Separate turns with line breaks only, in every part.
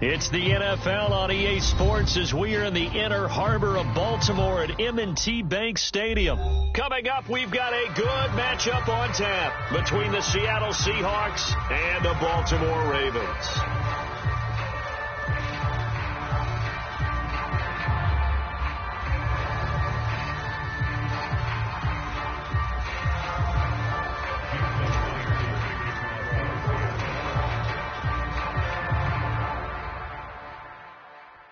It's the NFL on EA Sports as we are in the inner harbor of Baltimore at M&T Bank Stadium. Coming up, we've got a good matchup on tap between the Seattle Seahawks and the Baltimore Ravens.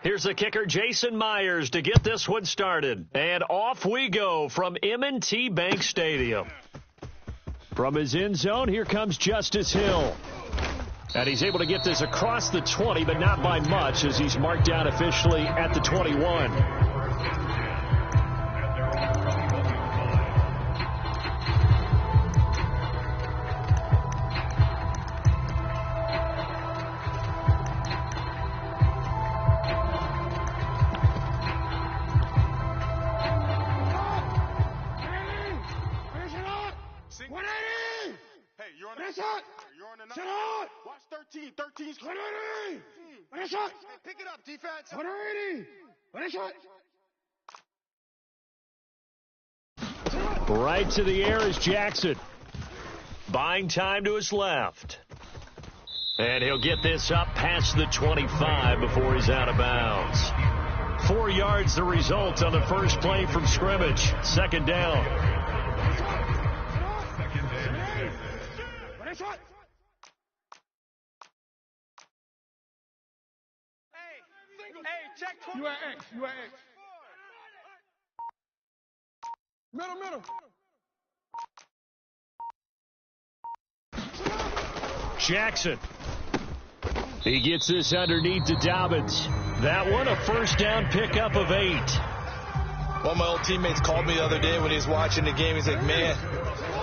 Here's the kicker, Jason Myers, to get this one started. And off we go from M&T Bank Stadium. From his end zone, here comes Justice Hill. And he's able to get this across the 20, but not by much, as he's marked down officially at the 21.
Watch 13. 13's clear. Shot. Pick it up, defense. 180. Shot.
Right to the air is Jackson. Buying time to his left. And he'll get this up past the 25 before he's out of bounds. 4 yards the result on the first play from scrimmage. Second down.
Check. You at X. Middle.
Jackson. He gets this underneath to Dobbins. That one a first down pickup of 8.
One of my old teammates called me the other day when he was watching the game. He's like, man,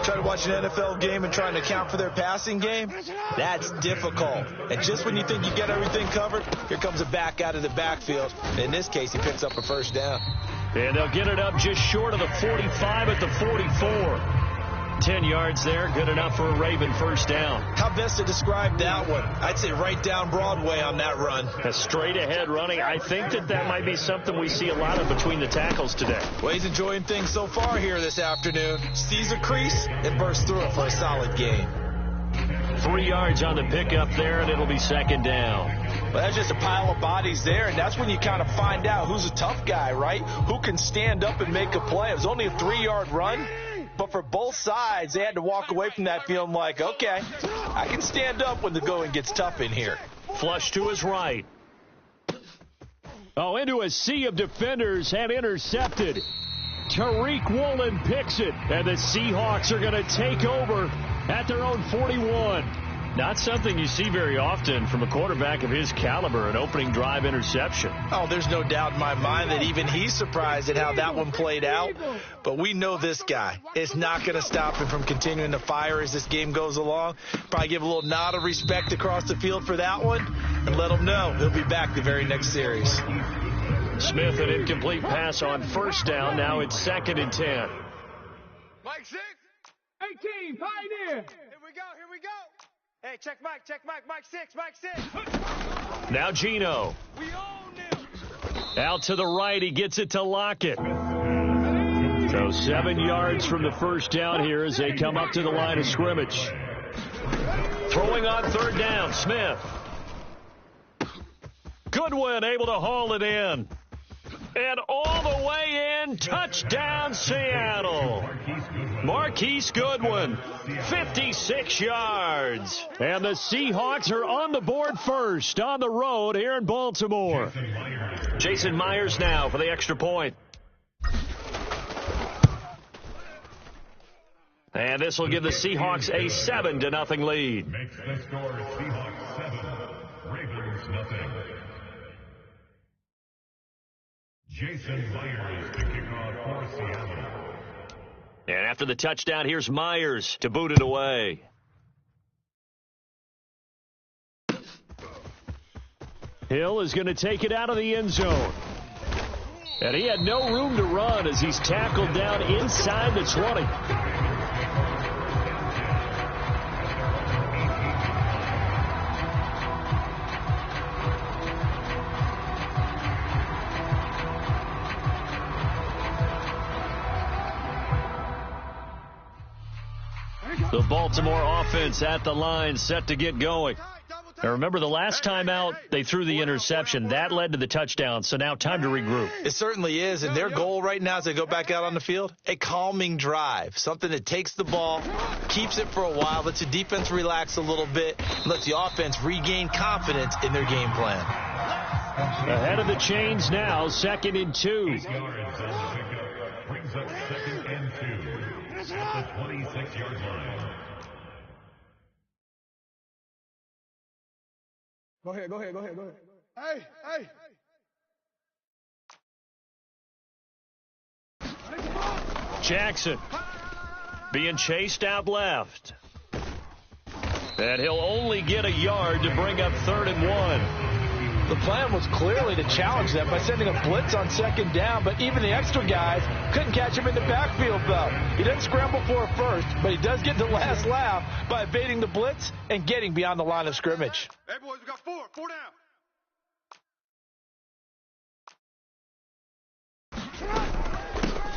trying to watch an NFL game and trying to account for their passing game, that's difficult. And just when you think you get everything covered, here comes a back out of the backfield. In this case, he picks up a first down.
And they'll get it up just short of the 45 at the 44. 10 yards there, good enough for a Raven first down.
How best to describe that one? I'd say right down Broadway on that run.
A straight ahead running. I think that might be something we see a lot of between the tackles today.
Well, he's enjoying things so far here this afternoon. Sees a crease and bursts through it for a solid gain.
3 yards on the pickup there, and it'll be second down.
Well, that's just a pile of bodies there, and that's when you kind of find out who's a tough guy, right? Who can stand up and make a play. It was only a 3-yard run. But for both sides, they had to walk away from that feeling like, okay, I can stand up when the going gets tough in here.
Flush to his right. Oh, into a sea of defenders and intercepted. Tariq Woolen picks it, and the Seahawks are going to take over at their own 41. Not something you see very often from a quarterback of his caliber, an opening drive interception.
Oh, there's no doubt in my mind that even he's surprised at how that one played out. But we know this guy is not going to stop him from continuing to fire as this game goes along. Probably give a little nod of respect across the field for that one and let him know he'll be back the very next series.
Smith, an incomplete pass on first down. Now it's 2nd and 10.
Mike 6. 18, Pioneer. Here we go. Hey, check Mike, Mike 6.
Now Gino.
We own him.
Out to the right, he gets it to Lockett. So 7 yards from the first down here as they come up to the line of scrimmage. Throwing on third down, Smith. Goodwin able to haul it in. And all the way in, touchdown Seattle. Marquise Goodwin, 56 yards. And the Seahawks are on the board first on the road here in Baltimore. Jason Myers now for the extra point. And this will give the Seahawks a 7-0 lead.
Makes the score Seahawks 7, Ravens nothing. Jason Myers to kick off for Seattle.
And after the touchdown, here's Myers to boot it away. Hill is going to take it out of the end zone. And he had no room to run as he's tackled down inside the 20. The Baltimore offense at the line, set to get going. Now remember, the last time out, they threw the interception. That led to the touchdown, so now time to regroup.
It certainly is, and their goal right now as they go back out on the field, a calming drive, something that takes the ball, keeps it for a while, lets the defense relax a little bit, lets the offense regain confidence in their game plan.
Ahead of the chains now, 2nd and 2.
Brings up 2nd and 2 at the 26-yard line.
Go ahead. Hey.
Jackson being chased out left. And he'll only get a yard to bring up 3rd and 1.
The plan was clearly to challenge them by sending a blitz on 2nd down, but even the extra guys couldn't catch him in the backfield, though. He didn't scramble for a first, but he does get the last laugh by evading the blitz and getting beyond the line of scrimmage.
Hey, boys, we got 4 down.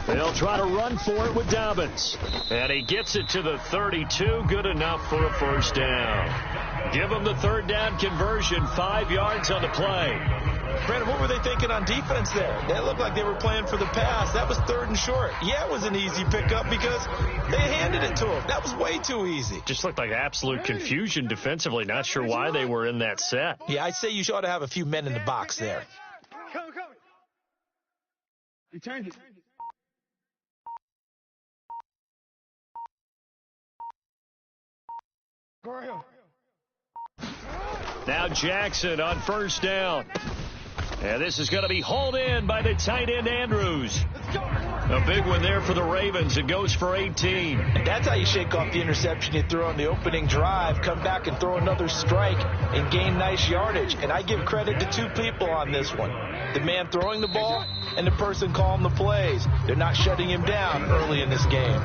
They'll try to run for it with Dobbins. And he gets it to the 32. Good enough for a 1st down. Give him the 3rd down conversion. 5 yards on the play.
Brandon, what were they thinking on defense there? They looked like they were playing for the pass. That was 3rd and short. Yeah, it was an easy pickup because they handed it to him. That was way too easy.
Just looked like absolute confusion defensively. Not sure why they were in that set.
Yeah, I'd say you ought to have a few men in the box there.
Come. You turned it. Go right here.
Now Jackson on 1st down. And this is going to be hauled in by the tight end Andrews. A big one there for the Ravens. It goes for 18.
And that's how you shake off the interception you threw on the opening drive. Come back and throw another strike and gain nice yardage. And I give credit to 2 people on this one. The man throwing the ball and the person calling the plays. They're not shutting him down early in this game.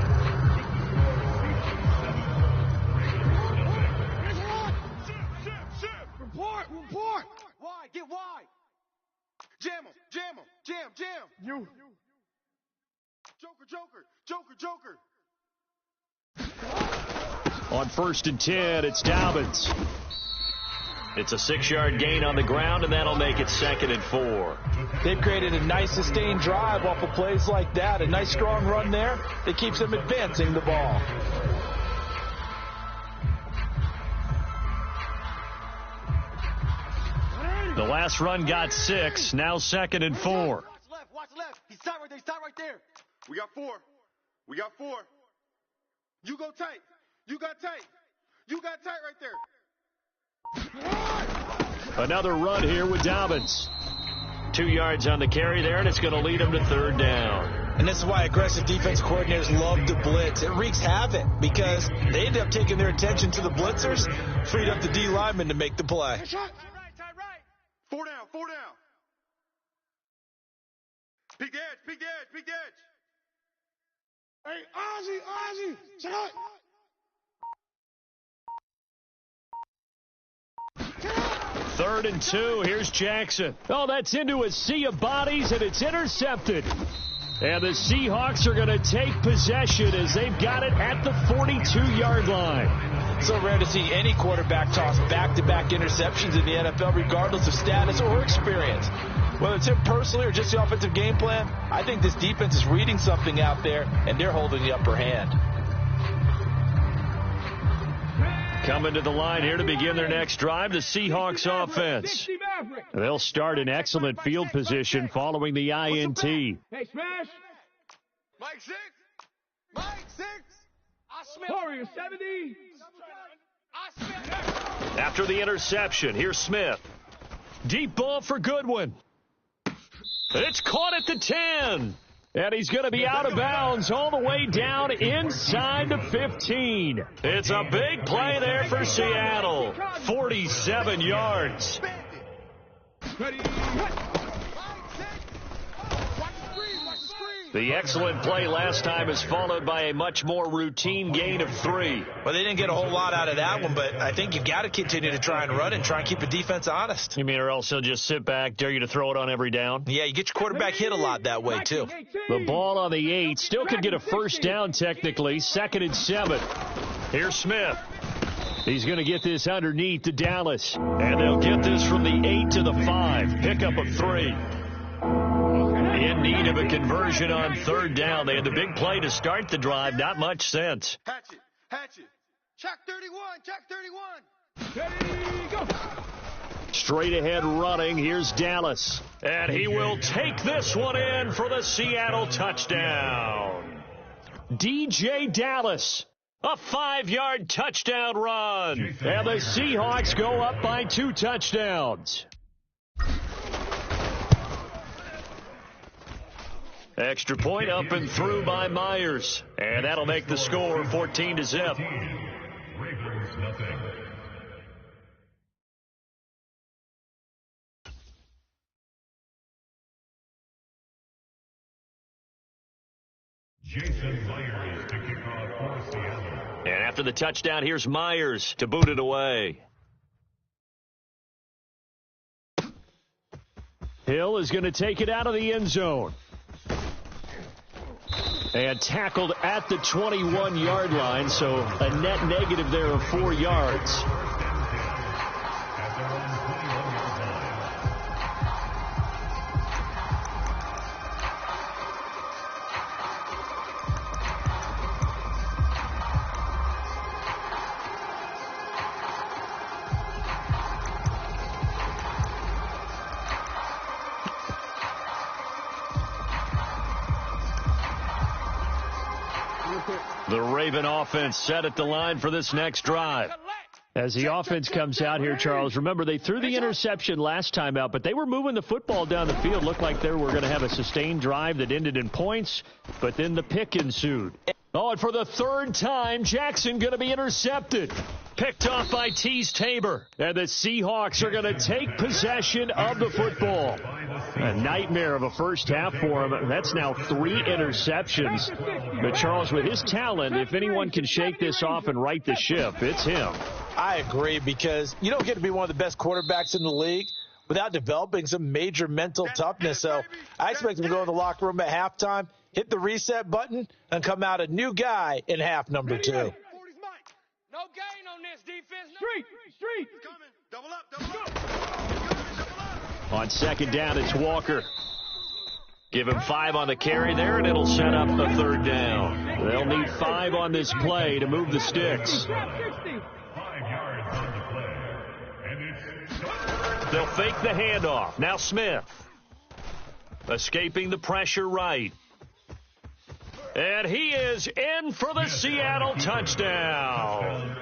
Report. Wide, get wide. Jam him. You. Joker.
On 1st and 10, it's Dobbins. It's a 6-yard gain on the ground, and that'll make it 2nd and 4.
They've created a nice sustained drive off of plays like that. A nice strong run there that keeps them advancing the ball.
The last run got 6. Now 2nd and 4.
Watch left. He stopped right there. We got 4. You go tight. You got tight right there.
Another run here with Dobbins. 2 yards on the carry there, and it's going to lead him to 3rd down.
And this is why aggressive defense coordinators love to blitz. It wreaks havoc because they end up taking their attention to the blitzers, freed up the D lineman to make the play.
Tight right. 4 down. Peek edge. Hey, Ozzy. Shut up.
3rd and 2. Here's Jackson. Oh, that's into a sea of bodies, and it's intercepted. And the Seahawks are going to take possession as they've got it at the 42-yard line.
So rare to see any quarterback toss back-to-back interceptions in the NFL, regardless of status or experience. Whether it's him personally or just the offensive game plan, I think this defense is reading something out there, and they're holding the upper hand.
Coming to the line here to begin their next drive, the Seahawks offense. They'll start in excellent field position following the INT.
Hey, smash. Mike 6. Warrior 70.
After the interception, here's Smith. Deep ball for Goodwin. It's caught at the 10. And he's going to be out of bounds all the way down inside the 15. It's a big play there for Seattle. 47 yards. The excellent play last time is followed by a much more routine gain of 3.
Well, they didn't get a whole lot out of that one, but I think you've got to continue to try and run and try and keep the defense honest.
You mean or else he'll just sit back, dare you to throw it on every down?
Yeah, you get your quarterback hit a lot that way, too.
The ball on the 8. Still could get a 1st down technically. 2nd and 7. Here's Smith. He's going to get this underneath to Dallas. And they'll get this from the 8 to the 5. Pickup of 3. In need of a conversion on third down. They had the big play to start the drive. Not much sense.
Hatchet. Check 31. Check 31. Go.
Straight ahead running. Here's Dallas. And he will take this one in for the Seattle touchdown. DJ Dallas. A 5-yard touchdown run. And the Seahawks go up by 2 touchdowns. Extra point up and through by Myers. And that'll make the score 14-0.
Ravens nothing. Jason Myers to kick off for Seattle.
And after the touchdown, here's Myers to boot it away. Hill is going to take it out of the end zone. And tackled at the 21-yard line, so a net negative there of 4 yards. The Raven offense set at the line for this next drive. As the offense comes out here, Charles, remember they threw the interception last time out, but they were moving the football down the field. Looked like they were going to have a sustained drive that ended in points, but then the pick ensued. Oh, and for the third time, Jackson going to be intercepted. Picked off by Tease Tabor. And the Seahawks are going to take possession of the football. A nightmare of a first half for him. That's now 3 interceptions. But, Charles, with his talent, if anyone can shake this off and right the ship, it's him.
I agree, because you don't get to be one of the best quarterbacks in the league without developing some major mental toughness. So I expect him to go in the locker room at halftime, hit the reset button, and come out a new guy in half number 2.
No gain on this defense. Street. Coming. Double up.
On second down, it's Walker. Give him 5 on the carry there, and it'll set up the third down. They'll need 5 on this play to move the sticks.
5 yards on the play. And it's...
They'll fake the handoff. Now Smith. Escaping the pressure right. And he is in for the Seattle touchdown.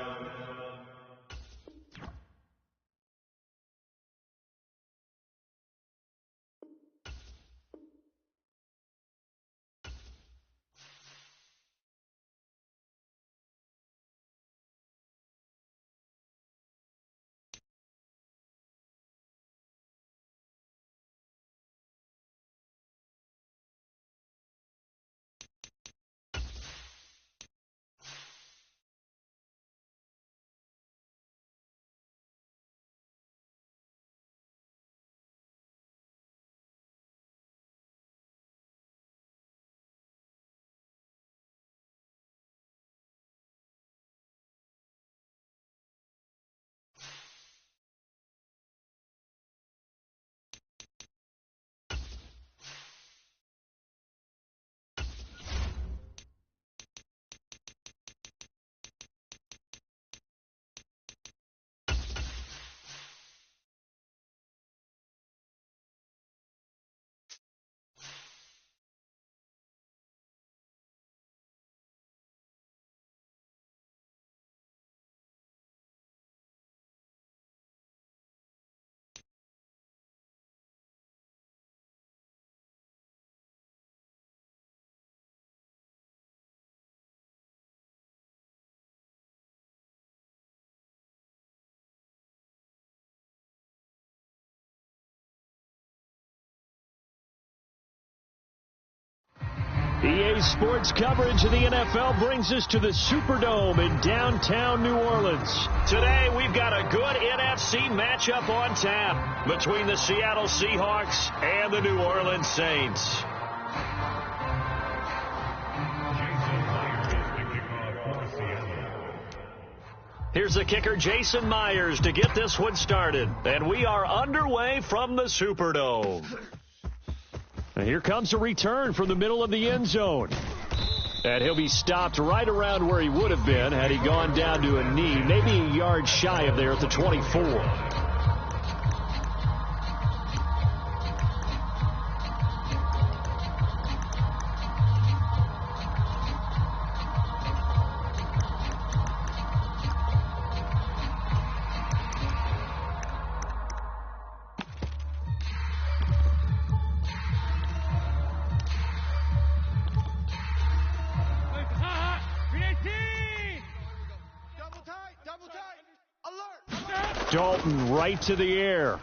EA Sports coverage of the NFL brings us to the Superdome in downtown New Orleans. Today, we've got a good NFC matchup on tap between the Seattle Seahawks and the New Orleans Saints.
Jason Myers to kick off for Seattle.
Here's the kicker, Jason Myers, to get this one started. And we are underway from the Superdome. And here comes a return from the middle of the end zone. And he'll be stopped right around where he would have been had he gone down to a knee, maybe a yard shy of there at the 24. Dalton right to the air.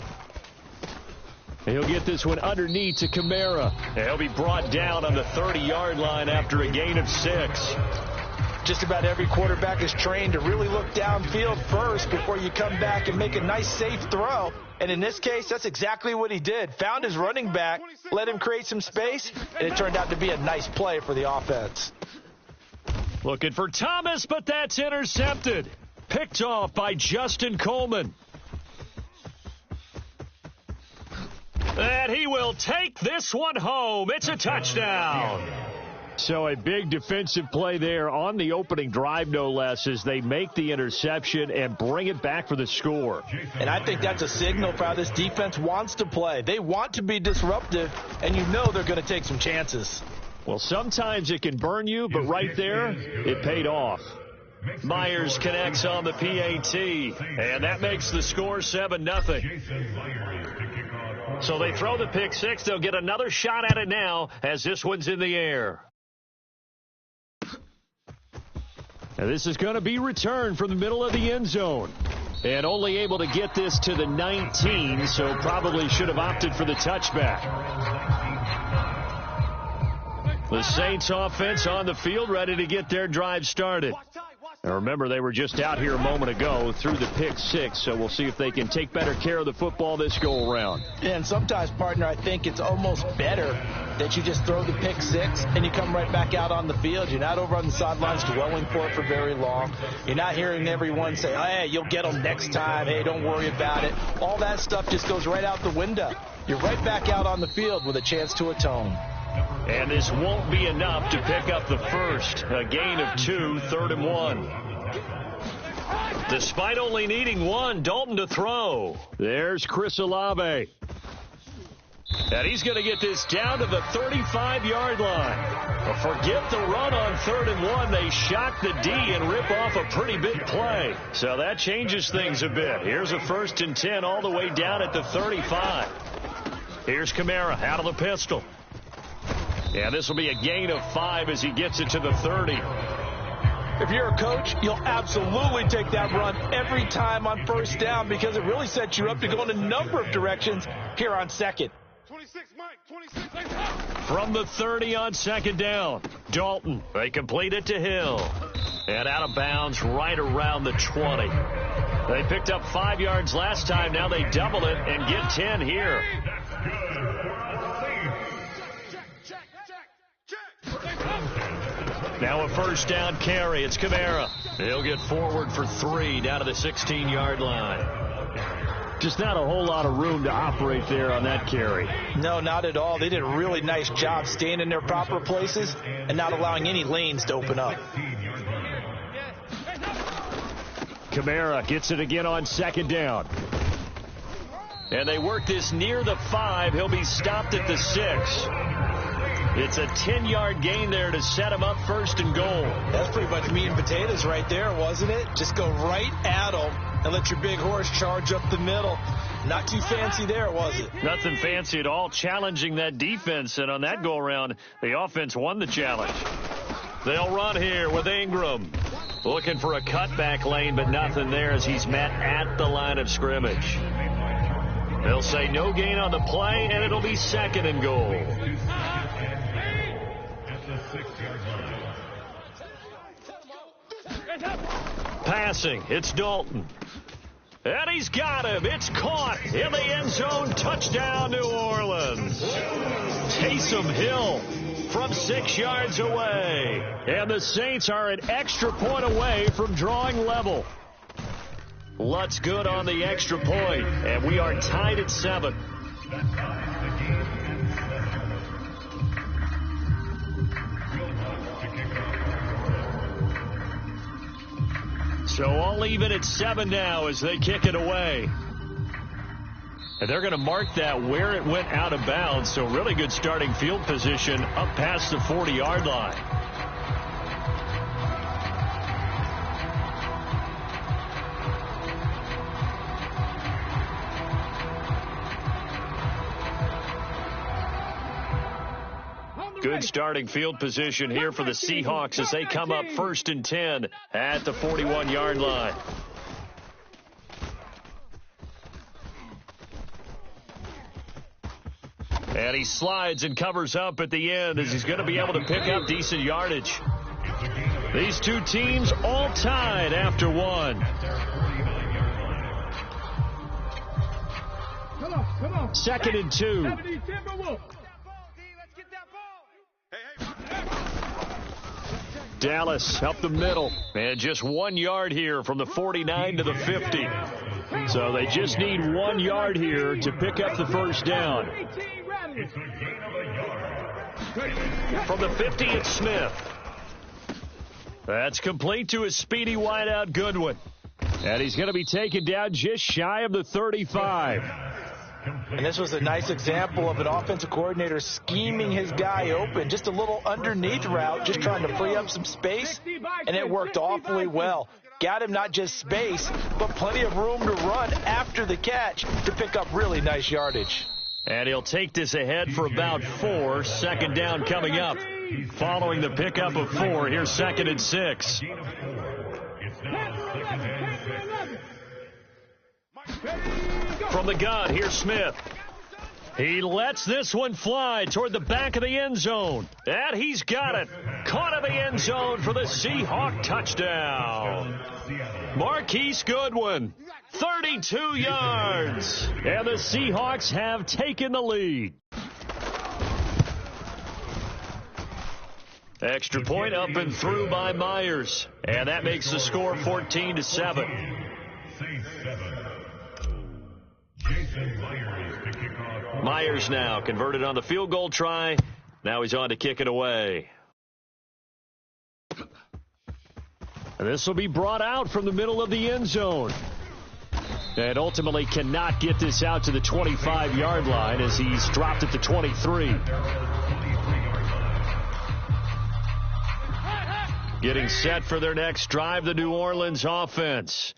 He'll get this one underneath to Kamara. He'll be brought down on the 30-yard line after a gain of 6.
Just about every quarterback is trained to really look downfield first before you come back and make a nice, safe throw. And in this case, that's exactly what he did. Found his running back, let him create some space, and it turned out to be a nice play for the offense.
Looking for Thomas, but that's intercepted. Picked off by Justin Coleman. And he will take this one home. It's a touchdown. So a big defensive play there on the opening drive, no less, as they make the interception and bring it back for the score.
And I think that's a signal for how this defense wants to play. They want to be disruptive, and you know they're going to take some chances.
Well, sometimes it can burn you, but right there, it paid off. Myers connects on the PAT, and that makes the score 7-0. So they throw the pick six. They'll get another shot at it now as this one's in the air. Now this is going to be returned from the middle of the end zone. And only able to get this to the 19, so probably should have opted for the touchback. The Saints offense on the field, ready to get their drive started. Now remember, they were just out here a moment ago through the pick six, so we'll see if they can take better care of the football this go-around.
And sometimes, partner, I think it's almost better that you just throw the pick six and you come right back out on the field. You're not over on the sidelines dwelling for it for very long. You're not hearing everyone say, oh, hey, you'll get them next time. Hey, don't worry about it. All that stuff just goes right out the window. You're right back out on the field with a chance to atone.
And this won't be enough to pick up the first. A gain of 2, 3rd and 1. Despite only needing one, Dalton to throw. There's Chris Olave. And he's going to get this down to the 35-yard line. But forget the run on 3rd and 1. They shock the D and rip off a pretty big play. So that changes things a bit. Here's a 1st and 10 all the way down at the 35. Here's Kamara out of the pistol. Yeah, this will be a gain of 5 as he gets it to the 30.
If you're a coach, you'll absolutely take that run every time on 1st down because it really sets you up to go in a number of directions here on 2nd.
26, Mike. 26.
From the 30 on 2nd down, Dalton. They complete it to Hill. And out of bounds right around the 20. They picked up 5 yards last time. Now they double it and get 10 here. Now a 1st down carry. It's Kamara. He'll get forward for 3 down to the 16-yard line. Just not a whole lot of room to operate there on that carry.
No, not at all. They did a really nice job staying in their proper places and not allowing any lanes to open up.
Kamara gets it again on 2nd down. And they work this near the 5. He'll be stopped at the 6. It's a 10-yard gain there to set him up 1st and goal.
That's pretty much meat and potatoes right there, wasn't it? Just go right at him and let your big horse charge up the middle. Not too fancy there, was it?
Nothing fancy at all, challenging that defense. And on that go-around, the offense won the challenge. They'll run here with Ingram. Looking for a cutback lane, but nothing there as he's met at the line of scrimmage. They'll say no gain on the play, and it'll be 2nd and goal. Passing, it's Dalton. And he's got him. It's caught in the end zone. Touchdown, New Orleans. Taysom Hill from 6 yards away. And the Saints are an extra point away from drawing level. Lutz good on the extra point, and we are tied at 7. So all even at 7 now as they kick it away. And they're going to mark that where it went out of bounds. So really good starting field position up past the 40-yard line. Good starting field position here for the Seahawks as they come up 1st and 10 at the 41-yard line. And he slides and covers up at the end as he's going to be able to pick up decent yardage. These two teams all tied after 1.
Come on.
2nd and 2. Dallas up the middle. And just 1 yard here from the 49 to the 50. So they just need 1 yard here to pick up the first down. From the 50, it's Smith. That's complete to his speedy wideout Goodwin. And he's going to be taken down just shy of the 35.
And this was a nice example of an offensive coordinator scheming his guy open. Just a little underneath route, just trying to free up some space, and it worked awfully well. Got him not just space, but plenty of room to run after the catch to pick up really nice yardage.
And he'll take this ahead for about 4. 2nd down coming up. Following the pickup of 4, here's 2nd and 6. From the gun, here's Smith. He lets this one fly toward the back of the end zone. And he's got it. Caught in the end zone for the Seahawk touchdown. Marquise Goodwin, 32 yards. And the Seahawks have taken the lead. Extra point up and through by Myers. And that makes the score 14-7. Myers now converted on the field goal try. Now he's on to kick it away. And this will be brought out from the middle of the end zone. And ultimately cannot get this out to the 25-yard line as he's dropped at the 23. Getting set for their next drive, the New Orleans offense.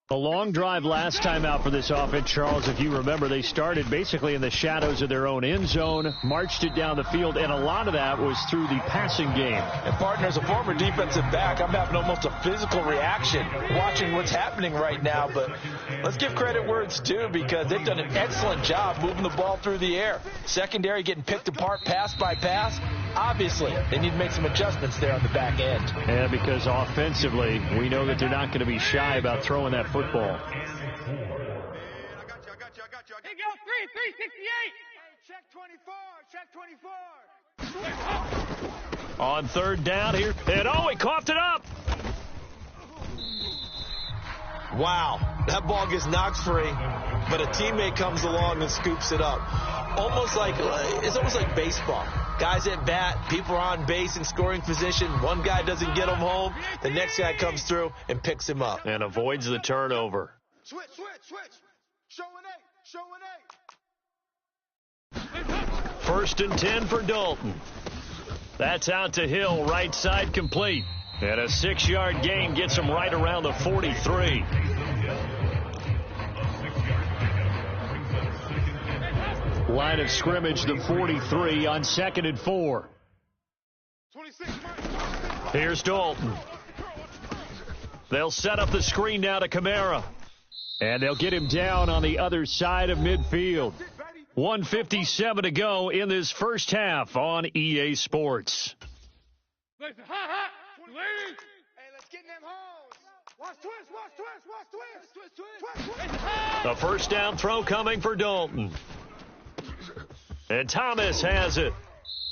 A long drive last time out for this offense, Charles. If you remember, they started basically in the shadows of their own end zone, marched it down the field, and a lot of that was through the passing game.
And partner, as a former defensive back, I'm having almost a physical reaction watching what's happening right now. But let's give credit where it's due because they've done an excellent job moving the ball through the air. Secondary getting picked apart pass by pass. Obviously, they need to make some adjustments there on the back end.
And because offensively, we know that they're not going to be shy about throwing that football.
Hey, go 368. Check 24.
On 3rd down here. And he coughed it up.
Wow, that ball gets knocked free, but a teammate comes along and scoops it up. It's almost like baseball. Guys at bat, people are on base in scoring position. One guy doesn't get him home. The next guy comes through and picks him up.
And avoids the turnover.
Switch. Showing 8.
1st and 10 for Dalton. That's out to Hill, right side complete. And a 6-yard gain gets him right around the 43. Line of scrimmage, the 43 on 2nd and 4. Here's Dalton. They'll set up the screen now to Kamara. And they'll get him down on the other side of midfield. 1:57 to go in this first half on EA Sports.
Hey, let's get in them holes. Watch twist.
The first down throw coming for Dalton. And Thomas has it.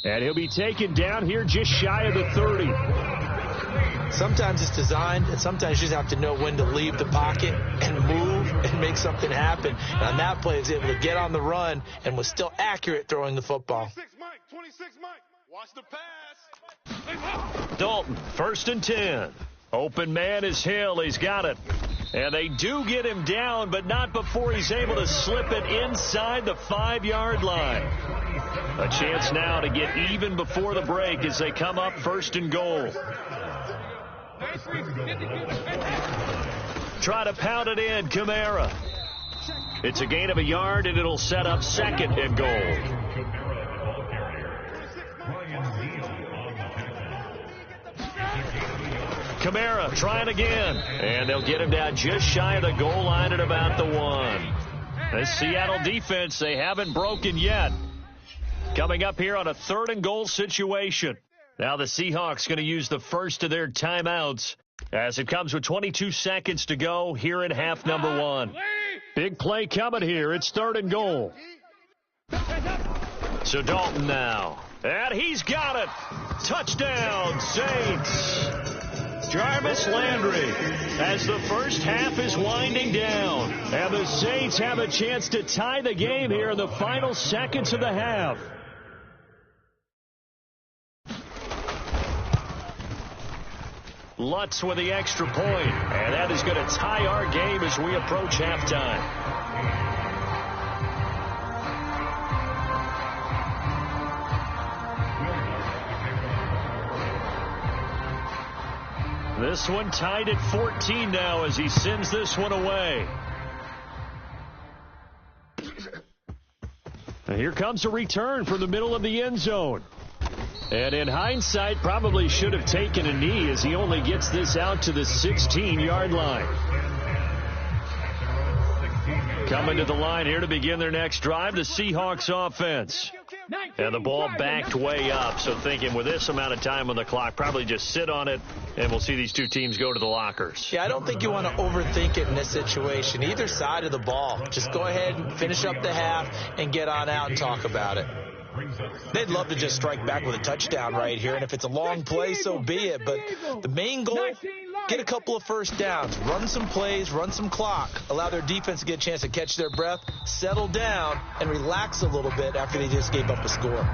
And he'll be taken down here just shy of the 30.
Sometimes it's designed, and sometimes you just have to know when to leave the pocket and move and make something happen. And on that play, he was able to get on the run and was still accurate throwing the football.
26 Mike. Watch the pass.
Dalton, 1st and 10. Open man is Hill. He's got it. And they do get him down, but not before he's able to slip it inside the 5-yard line. A chance now to get even before the break as they come up 1st and goal. Try to pound it in, Kamara. It's a gain of a yard, and it'll set up 2nd and goal. Kamara trying again, and they'll get him down just shy of the goal line at about the 1. This Seattle defense, they haven't broken yet. Coming up here on a 3rd and goal situation. Now the Seahawks going to use the first of their timeouts as it comes with 22 seconds to go here in half number 1. Big play coming here. It's 3rd and goal. So Dalton now. And he's got it. Touchdown, Saints. Jarvis Landry as the first half is winding down. And the Saints have a chance to tie the game here in the final seconds of the half. Lutz with the extra point, and that is going to tie our game as we approach halftime. This one tied at 14 now as he sends this one away. And here comes a return from the middle of the end zone. And in hindsight, probably should have taken a knee as he only gets this out to the 16-yard line. Coming to the line here to begin their next drive, the Seahawks offense. And the ball backed way up, so thinking with this amount of time on the clock, probably just sit on it, and we'll see these two teams go to the lockers.
Yeah, I don't think you want to overthink it in this situation. Either side of the ball. Just go ahead and finish up the half and get on out and talk about it. They'd love to just strike back with a touchdown right here, and if it's a long play, so be it. But the main goal, get a couple of first downs, run some plays, run some clock, allow their defense to get a chance to catch their breath, settle down, and relax a little bit after they just gave up a score.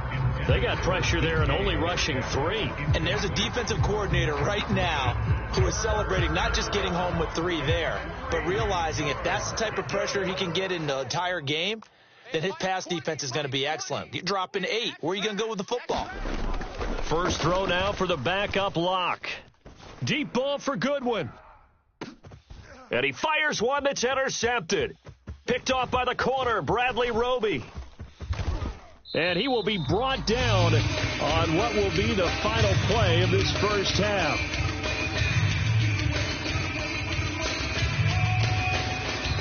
They got pressure there and only rushing 3.
And there's a defensive coordinator right now who is celebrating not just getting home with 3 there, but realizing if that's the type of pressure he can get in the entire game, then his pass defense is going to be excellent. You drop in 8. Where are you going to go with the football?
First throw now for the backup lock. Deep ball for Goodwin. And he fires one that's intercepted. Picked off by the corner, Bradley Roby. And he will be brought down on what will be the final play of this first half.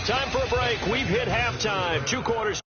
Time for a break. We've hit halftime. 2 quarters.